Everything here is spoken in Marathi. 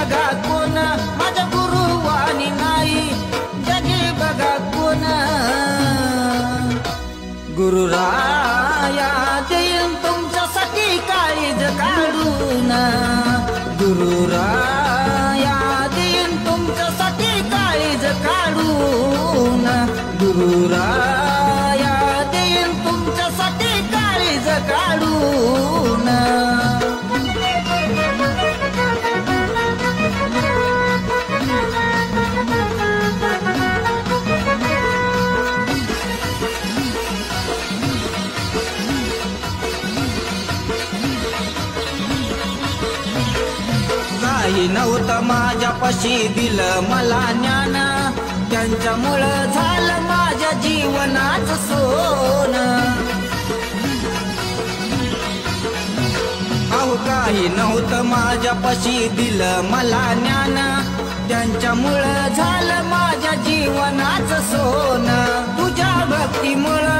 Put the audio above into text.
बघा कोण माझ्या गुरुवानी नाही जगी बघा कोण गुरुराया देईन तुमच्यासाठी काळीज काढून गुरुराया देईन तुमच्यासाठी काळीज काढून गुरुराया देईन तुमच्यासाठी काळीज काढून काही नव्हतं माझ्यापाशी दिलं मला ज्ञान त्यांच्यामुळं झालं माझ्या जीवनाचं सोनं अहो काही नव्हतं माझ्यापाशी दिलं मला ज्ञान त्यांच्यामुळं झालं माझ्या जीवनाचं सोनं तुझ्या भक्तीमुळं